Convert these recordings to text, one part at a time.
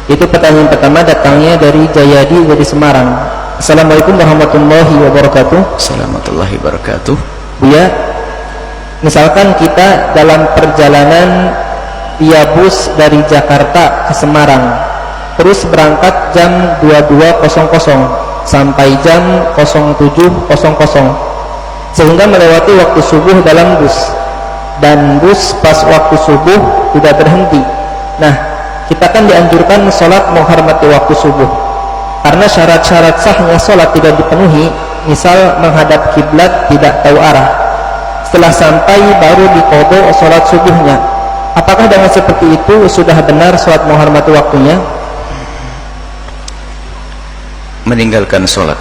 Itu pertanyaan pertama, datangnya dari Jayadi dari Semarang. Assalamualaikum warahmatullahi wabarakatuh. Assalamualaikum warahmatullahi wabarakatuh. Buya, misalkan kita dalam perjalanan via bus dari Jakarta ke Semarang, terus berangkat jam 22.00 sampai jam 07.00, sehingga melewati waktu subuh dalam bus, dan bus pas waktu subuh tidak berhenti. Nah, kita kan dianjurkan sholat menghormati waktu subuh, karena syarat-syarat sahnya sholat tidak dipenuhi, misal menghadap kiblat, tidak tahu arah. Setelah sampai baru diqadha sholat subuhnya. Apakah dengan seperti itu sudah benar sholat menghormati waktunya? Meninggalkan sholat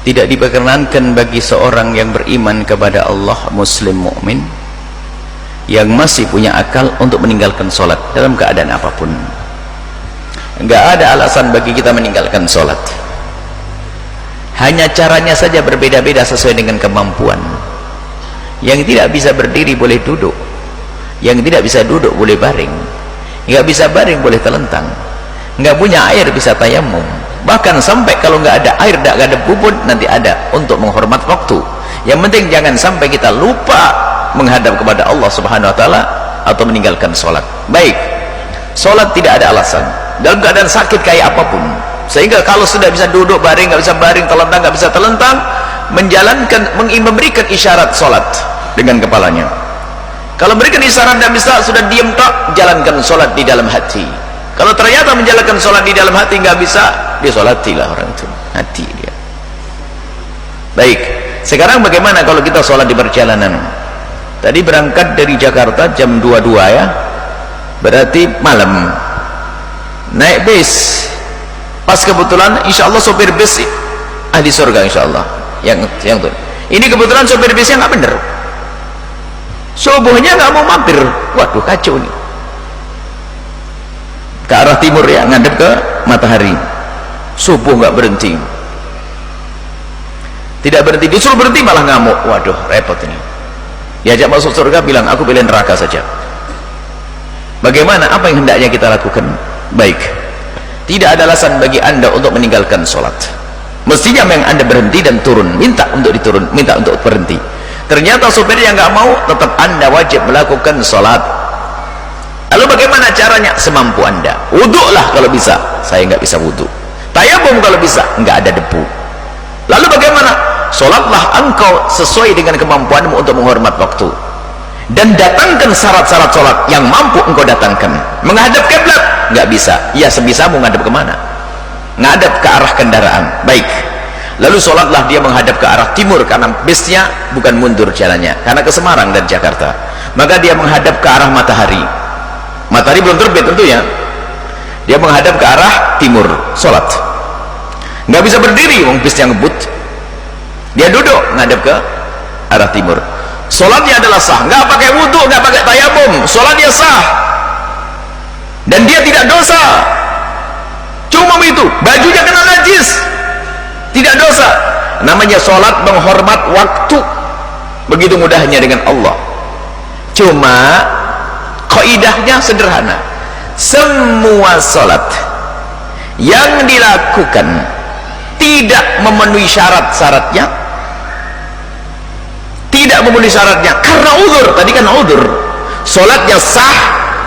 tidak diperkenankan bagi seorang yang beriman kepada Allah, muslim mukmin yang masih punya akal untuk meninggalkan sholat dalam keadaan apapun. Enggak ada alasan bagi kita meninggalkan sholat, hanya caranya saja berbeda-beda sesuai dengan kemampuan. Yang tidak bisa berdiri boleh duduk, yang tidak bisa duduk boleh baring, nggak bisa baring boleh telentang, nggak punya air bisa tayamum, bahkan sampai kalau nggak ada air, nggak ada bubur, nanti ada untuk menghormat waktu. Yang penting jangan sampai kita lupa menghadap kepada Allah Subhanahu Wa Taala atau meninggalkan sholat. Baik, sholat tidak ada alasan dalam keadaan sakit kayak apapun, sehingga kalau sudah bisa duduk baring, nggak bisa baring, telentang nggak bisa telentang, menjalankan, memberikan isyarat sholat dengan kepalanya. Kalau memberikan isyarat tidak bisa, sudah diam tak, jalankan sholat di dalam hati. Kalau ternyata menjalankan sholat di dalam hati nggak bisa, dia sholatilah orang itu, hati dia. Baik, sekarang bagaimana kalau kita sholat di perjalanan? Tadi berangkat dari Jakarta jam 22 ya, berarti malam naik bis, pas kebetulan insya Allah sopir bis ahli surga insya Allah yang tuh. Ini kebetulan sopir bisnya nggak bener, subuhnya nggak mau mampir. Waduh, kacau nih, ke arah timur ya, ngadep ke matahari, subuh nggak berhenti, tidak berhenti, disuruh berhenti malah ngamuk. Waduh, repot ini. Diajak masuk surga, bilang aku pilih neraka saja. Bagaimana, apa yang hendaknya kita lakukan? Baik, tidak ada alasan bagi anda untuk meninggalkan sholat. Mestinya yang anda berhenti dan turun, minta untuk diturun, minta untuk berhenti. Ternyata supirnya nggak mau, tetap anda wajib melakukan sholat. Lalu bagaimana caranya? Semampu anda. Wuduklah kalau bisa. Saya nggak bisa wuduk. Tayamum kalau bisa, nggak ada debu. Lalu bagaimana? Sholatlah engkau sesuai dengan kemampuanmu untuk menghormat waktu, dan datangkan syarat-syarat sholat yang mampu engkau datangkan. Menghadap kiblat nggak bisa, ya sebisamu menghadap kemana? Ngadap ke arah kendaraan. Baik, lalu sholatlah dia menghadap ke arah timur, karena bisnya bukan mundur jalannya, karena ke Semarang dan Jakarta, maka dia menghadap ke arah matahari. Matahari belum terbit tentunya, dia menghadap ke arah timur, sholat. Nggak bisa berdiri, wong bisnya ngebut, dia duduk ngadap ke arah timur. Sholatnya adalah sah, nggak pakai wudhu, nggak pakai tayamum, sholatnya sah, dan dia tidak dosa. Cuma itu, bajunya kena najis, tidak dosa. Namanya sholat menghormat waktu, begitu mudahnya dengan Allah. Cuma kaidahnya sederhana, semua sholat yang dilakukan tidak memenuhi syarat-syaratnya, tidak memenuhi syaratnya karena udzur, tadi kan udzur, sholatnya sah,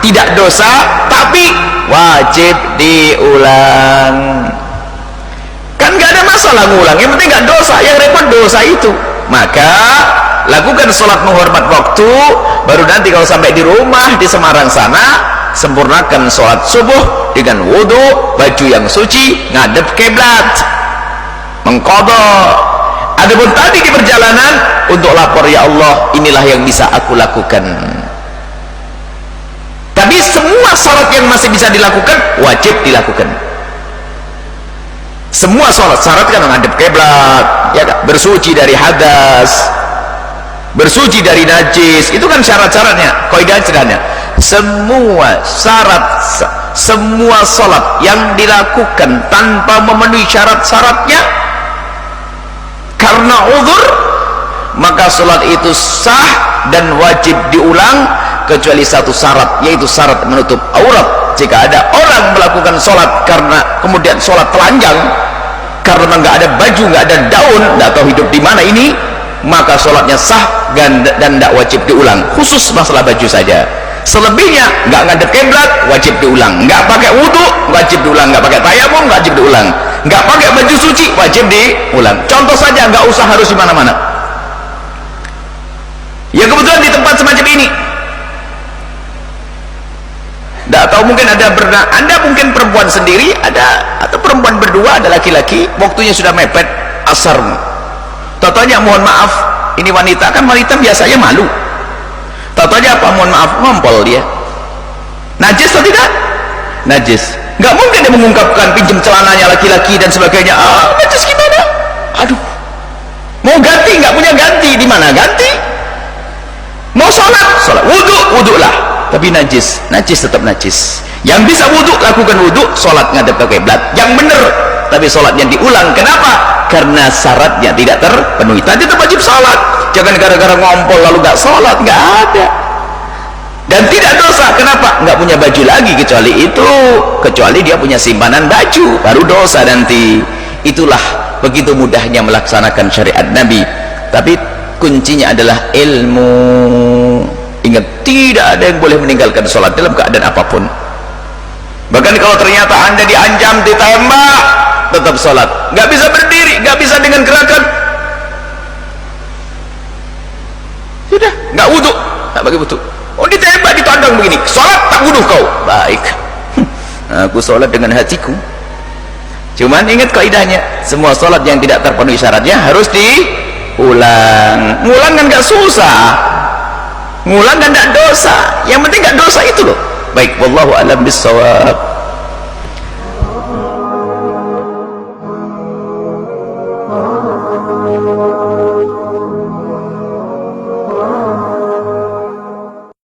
tidak dosa, tapi wajib diulang. Kan gak ada masalah ngulang, yang penting gak dosa, yang repot dosa itu. Maka lakukan sholat menghormat waktu, baru nanti kalau sampai di rumah di Semarang sana, sempurnakan sholat subuh dengan wudhu, baju yang suci, ngadep kiblat, mengqadha. Adapun tadi di perjalanan, untuk lapor, ya Allah, inilah yang bisa aku lakukan. Tapi semua syarat yang masih bisa dilakukan, wajib dilakukan. Semua syarat kan menghadap kiblat, ya kan? Bersuci dari hadas, bersuci dari najis, itu kan syarat-syaratnya. Kaidah sederhana, semua syarat, semua salat yang dilakukan tanpa memenuhi syarat-syaratnya karena uzur, maka salat itu sah dan wajib diulang, kecuali satu syarat, yaitu syarat menutup aurat. jika ada orang melakukan sholat karena kemudian sholat telanjang karena nggak ada baju, nggak ada daun, nggak tahu hidup di mana ini, maka sholatnya sah dan tidak wajib diulang. Khusus masalah baju saja. Selebihnya nggak ngadep kiblat wajib diulang, nggak pakai wudhu wajib diulang, nggak pakai tayamum wajib diulang, nggak pakai baju suci wajib diulang. Contoh saja, nggak usah harus di mana-mana. Ya kebetulan di tempat semacam ini, nggak tahu mungkin ada Anda mungkin perempuan sendiri, ada atau perempuan berdua, ada laki-laki, waktunya sudah mepet asar. Totonya mohon maaf, ini wanita, kan wanita biasanya malu. Totonya apa? Mohon maaf, ngompol dia. Najis atau tidak? Najis. Nggak mungkin dia mengungkapkan pinjam celananya laki-laki dan sebagainya. Ah, najis gimana? Aduh. Mau ganti, nggak punya ganti, di mana ganti? Mau sholat, sholat. Wudhu, wudhu lah. Tapi najis, najis tetap najis. Yang bisa wudhu, lakukan wudhu, sholat ngadep ke kiblat. Yang benar, tapi sholatnya diulang. Kenapa? Karena syaratnya tidak terpenuhi. Tadi tetap wajib sholat. Jangan gara-gara ngompol lalu nggak sholat, nggak ada. Dan tidak dosa. Kenapa? Nggak punya baju lagi kecuali itu. Kecuali dia punya simpanan baju, baru dosa nanti. Itulah begitu mudahnya melaksanakan syariat Nabi. Tapi kuncinya adalah ilmu. Ingat, tidak ada yang boleh meninggalkan sholat dalam keadaan apapun. Bahkan kalau ternyata Anda diancam, ditembak, tetap sholat. Nggak bisa berdiri, nggak bisa dengan gerakan, sudah, nggak wudhu, nggak pakai wudhu. Oh, ditembak, ditandang begini, sholat tak wudhu kau. Baik, aku sholat dengan hatiku. Cuman ingat kaidahnya, semua sholat yang tidak terpenuhi syaratnya harus diulang. Ngulang kan nggak susah, ngulang kan nggak dosa. Yang penting nggak dosa itu loh. Baik, wallahu a'lam bishawab.